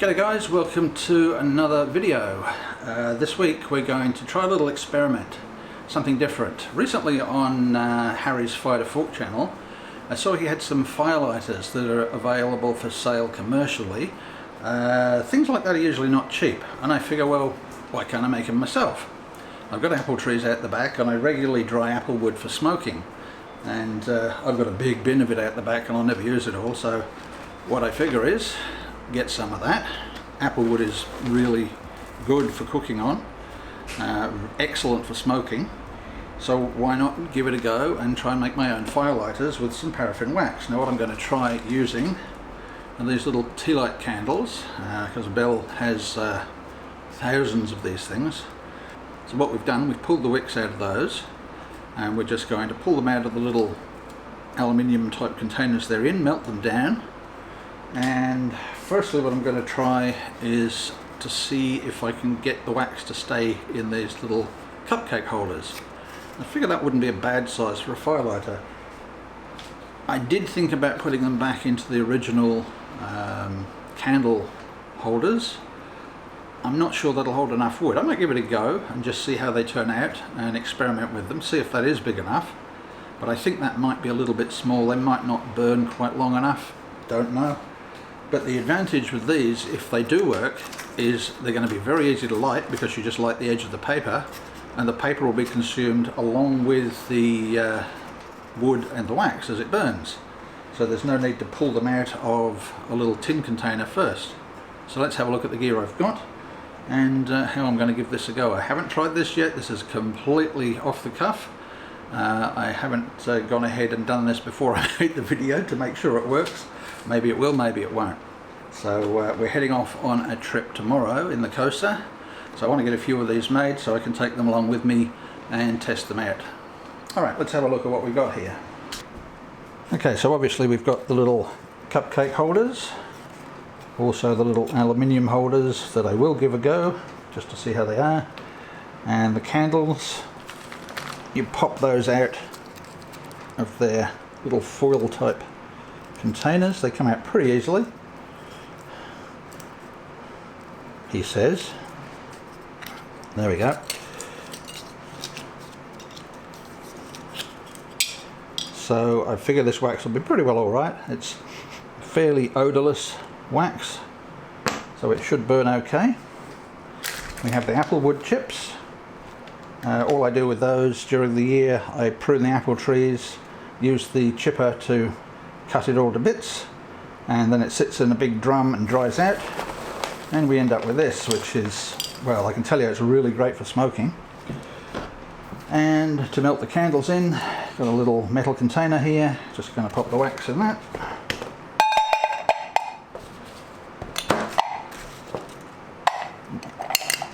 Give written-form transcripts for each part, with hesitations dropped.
G'day guys, welcome to another video. This week we're going to try a little experiment, something different. Recently on Harry's Fire to Fork channel, I saw he had some firelighters that are available for sale commercially. Things like that are usually not cheap, and I figure, well, why can't I make them myself? I've got apple trees out the back and I regularly dry apple wood for smoking, and I've got a big bin of it out the back and I'll never use it all, so what I figure is get some of that. Applewood is really good for cooking on, excellent for smoking, so why not give it a go and try and make my own firelighters with some paraffin wax. Now what I'm going to try using are these little tea light candles, because Belle has thousands of these things. So what we've done, we've pulled the wicks out of those and we're just going to pull them out of the little aluminium type containers they're in, melt them down. And firstly what I'm going to try is to see if I can get the wax to stay in these little cupcake holders. I figure that wouldn't be a bad size for a firelighter. I did think about putting them back into the original candle holders. I'm not sure that'll hold enough wood. I might give it a go and just see how they turn out and experiment with them, see if that is big enough. But I think that might be a little bit small. They might not burn quite long enough. Don't know. But the advantage with these, if they do work, is they're going to be very easy to light because you just light the edge of the paper and the paper will be consumed along with the wood and the wax as it burns. So there's no need to pull them out of a little tin container first. So let's have a look at the gear I've got and how I'm going to give this a go. I haven't tried this yet. This is completely off the cuff. I haven't gone ahead and done this before I made the video to make sure it works. Maybe it will, maybe it won't. So we're heading off on a trip tomorrow in the coaster. So I want to get a few of these made so I can take them along with me and test them out. Alright, let's have a look at what we've got here. Okay, so obviously we've got the little cupcake holders. Also the little aluminium holders that I will give a go, just to see how they are. And the candles, you pop those out of their little foil type containers. They come out pretty easily, he says. There we go. So I figure this wax will be pretty well alright. It's fairly odorless wax, so it should burn okay. We have the apple wood chips. All I do with those during the year, I prune the apple trees, use the chipper to cut it all to bits, and then it sits in a big drum and dries out, and we end up with this, which is, well, I can tell you it's really great for smoking. And to melt the candles in, got a little metal container here, just going to pop the wax in that.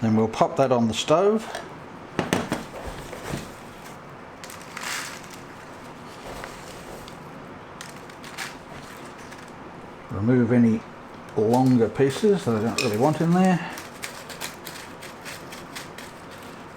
Then we'll pop that on the stove. Remove any longer pieces that I don't really want in there.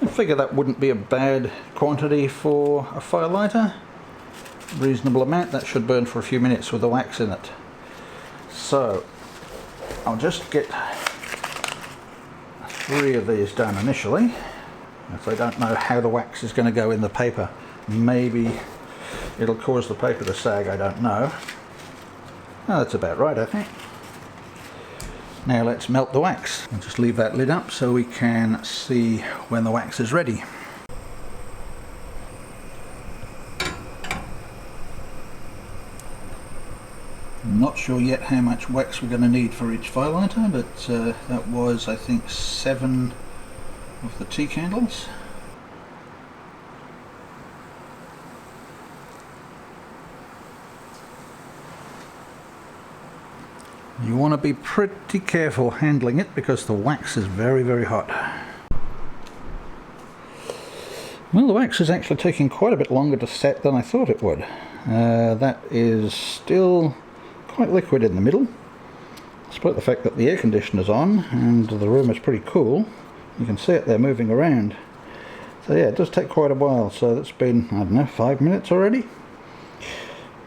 I figure that wouldn't be a bad quantity for a firelighter. Reasonable amount. That should burn for a few minutes with the wax in it. So I'll just get 3 of these done initially. If I don't know how the wax is going to go in the paper, maybe it'll cause the paper to sag, I don't know. Oh, that's about right, I think. Now let's melt the wax. I'll just leave that lid up so we can see when the wax is ready. I'm not sure yet how much wax we're going to need for each firelighter, but that was, I think, 7 of the tea candles. You want to be pretty careful handling it because the wax is very, very hot. Well, the wax is actually taking quite a bit longer to set than I thought it would. That is still quite liquid in the middle, despite the fact that the air conditioner's on and the room is pretty cool. You can see it there moving around. So yeah, it does take quite a while. So that's been, I don't know, 5 minutes already.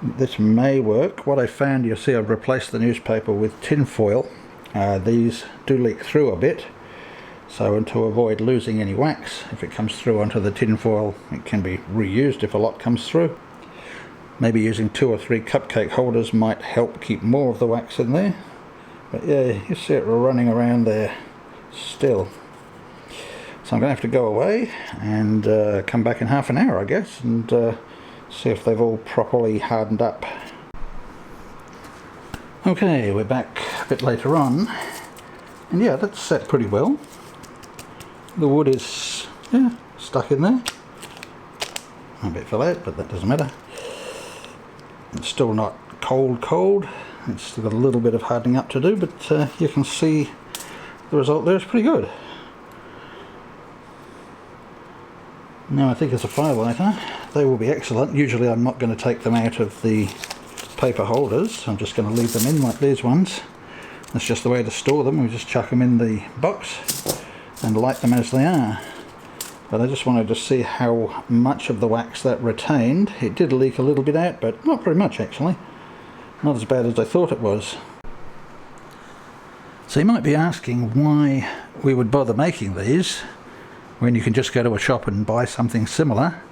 This may work. What I found, you'll see I've replaced the newspaper with tin foil These do leak through a bit, so and to avoid losing any wax, if it comes through onto the tin foil, it can be reused if a lot comes through. Maybe using 2 or 3 cupcake holders might help keep more of the wax in there. But yeah, you see it running around there still. So I'm going to have to go away and come back in half an hour, I guess, and see if they've all properly hardened up. Okay, we're back a bit later on, and yeah, that's set pretty well. The wood is, yeah, stuck in there. A bit fell out, but that doesn't matter. It's still not cold. It's still got a little bit of hardening up to do, but you can see the result there is pretty good. Now I think as a firelighter, they will be excellent. Usually I'm not going to take them out of the paper holders. I'm just going to leave them in like these ones. That's just the way to store them. We just chuck them in the box and light them as they are. But I just wanted to see how much of the wax that retained. It did leak a little bit out, but not very much actually. Not as bad as I thought it was. So you might be asking why we would bother making these when you can just go to a shop and buy something similar.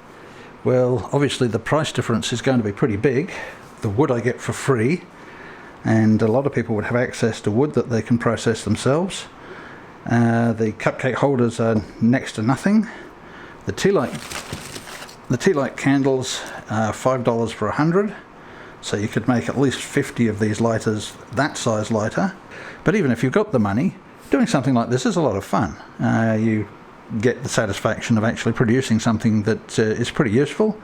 Well, obviously the price difference is going to be pretty big. The wood I get for free, and a lot of people would have access to wood that they can process themselves. The cupcake holders are next to nothing. The tea light candles are $5 for 100, so you could make at least 50 of these lighters, that size lighter. But even if you've got the money, doing something like this is a lot of fun. You get the satisfaction of actually producing something that is pretty useful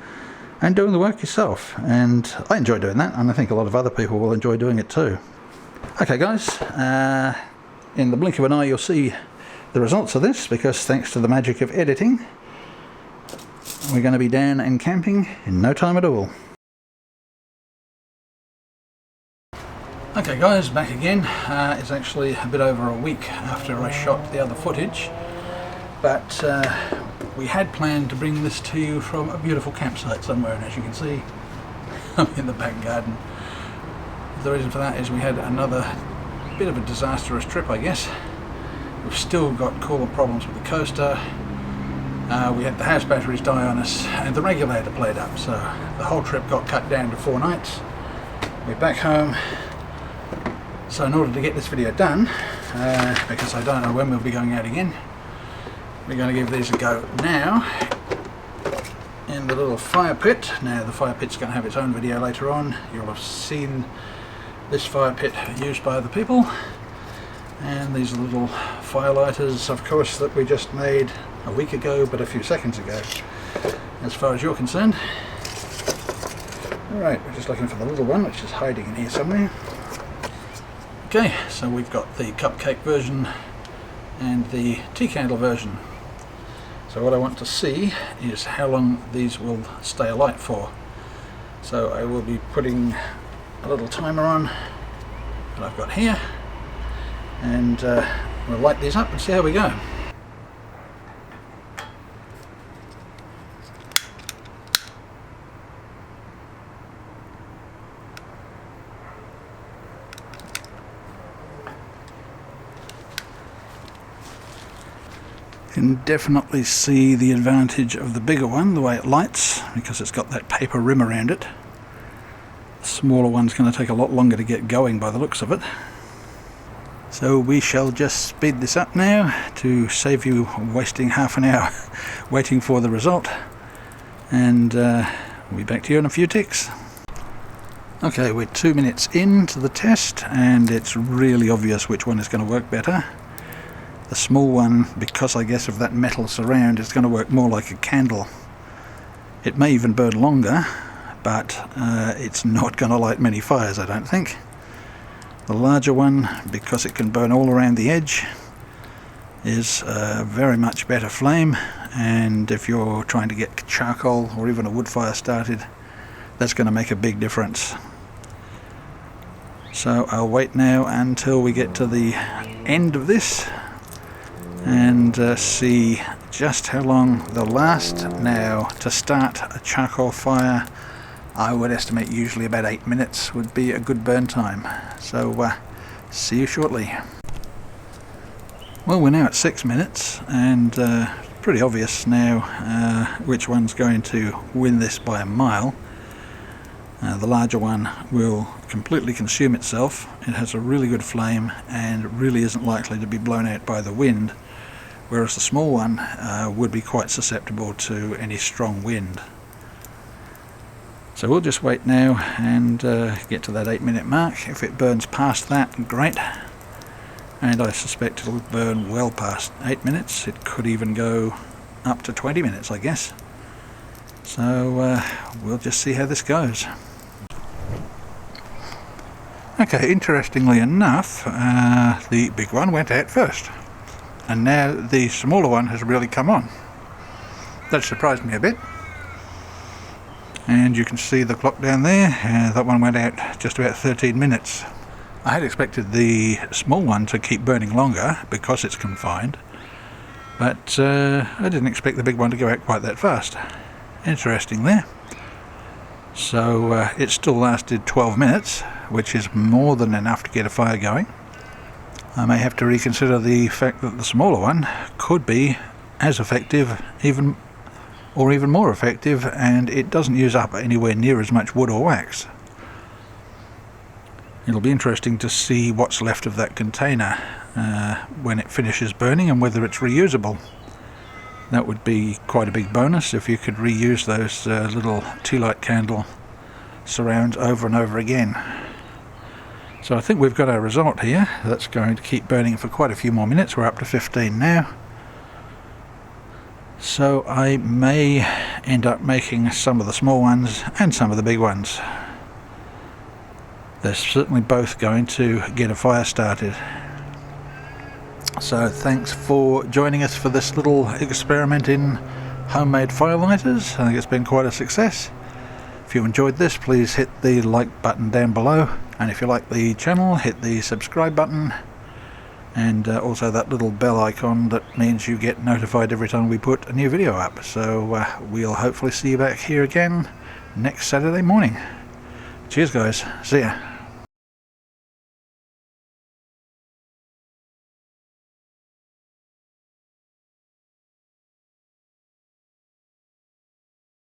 and doing the work yourself, and I enjoy doing that, and I think a lot of other people will enjoy doing it too. Okay guys, in the blink of an eye you'll see the results of this, because thanks to the magic of editing, we're going to be down and camping in no time at all. Okay guys, back again. It's actually a bit over a week after I shot the other footage, but we had planned to bring this to you from a beautiful campsite somewhere, and as you can see, I'm in the back garden. The reason for that is we had another bit of a disastrous trip, I guess. We've still got cooler problems with the coaster. We had the house batteries die on us, and the regulator played up, so the whole trip got cut down to 4 nights. We're back home, so in order to get this video done, because I don't know when we'll be going out again, we're going to give these a go now in the little fire pit. Now the fire pit's going to have its own video later on. You'll have seen this fire pit used by other people, and these are little firelighters, of course, that we just made a week ago, but a few seconds ago, as far as you're concerned. Alright, we're just looking for the little one, which is hiding in here somewhere. Okay, so we've got the cupcake version and the tea candle version. So what I want to see is how long these will stay alight for. So I will be putting a little timer on that I've got here, and we'll light these up and see how we go. You can definitely see the advantage of the bigger one, the way it lights, because it's got that paper rim around it. The smaller one's going to take a lot longer to get going by the looks of it. So we shall just speed this up now to save you wasting half an hour waiting for the result, and we'll be back to you in a few ticks. Okay, we're 2 minutes into the test, and it's really obvious which one is going to work better. The small one, because I guess of that metal surround, is going to work more like a candle. It may even burn longer, but it's not going to light many fires, I don't think. The larger one, because it can burn all around the edge, is a very much better flame, and if you're trying to get charcoal or even a wood fire started, that's going to make a big difference. So I'll wait now until we get to the end of this and see just how long they'll last. Now, to start a charcoal fire, I would estimate usually about 8 minutes would be a good burn time. So see you shortly. Well, we're now at 6 minutes, and pretty obvious now which one's going to win this by a mile. The larger one will completely consume itself. It has a really good flame and really isn't likely to be blown out by the wind, whereas the small one would be quite susceptible to any strong wind. So we'll just wait now and get to that 8-minute mark. If it burns past that, great. And I suspect it'll burn well past 8 minutes. It could even go up to 20 minutes, I guess. So we'll just see how this goes. Okay, interestingly enough, the big one went out first. And now the smaller one has really come on. That surprised me a bit. And you can see the clock down there, that one went out just about 13 minutes. I had expected the small one to keep burning longer because it's confined, but I didn't expect the big one to go out quite that fast. Interesting there. So it still lasted 12 minutes, which is more than enough to get a fire going. I may have to reconsider the fact that the smaller one could be as effective, even more effective, and it doesn't use up anywhere near as much wood or wax. It'll be interesting to see what's left of that container when it finishes burning and whether it's reusable. That would be quite a big bonus if you could reuse those little tea light candle surrounds over and over again. So I think we've got our result here. That's going to keep burning for quite a few more minutes. We're up to 15 now. So I may end up making some of the small ones and some of the big ones. They're certainly both going to get a fire started. So thanks for joining us for this little experiment in homemade firelighters. I think it's been quite a success. If you enjoyed this, please hit the like button down below, and if you like the channel, hit the subscribe button, and also that little bell icon that means you get notified every time we put a new video up. So we'll hopefully see you back here again next Saturday morning. Cheers guys, see ya.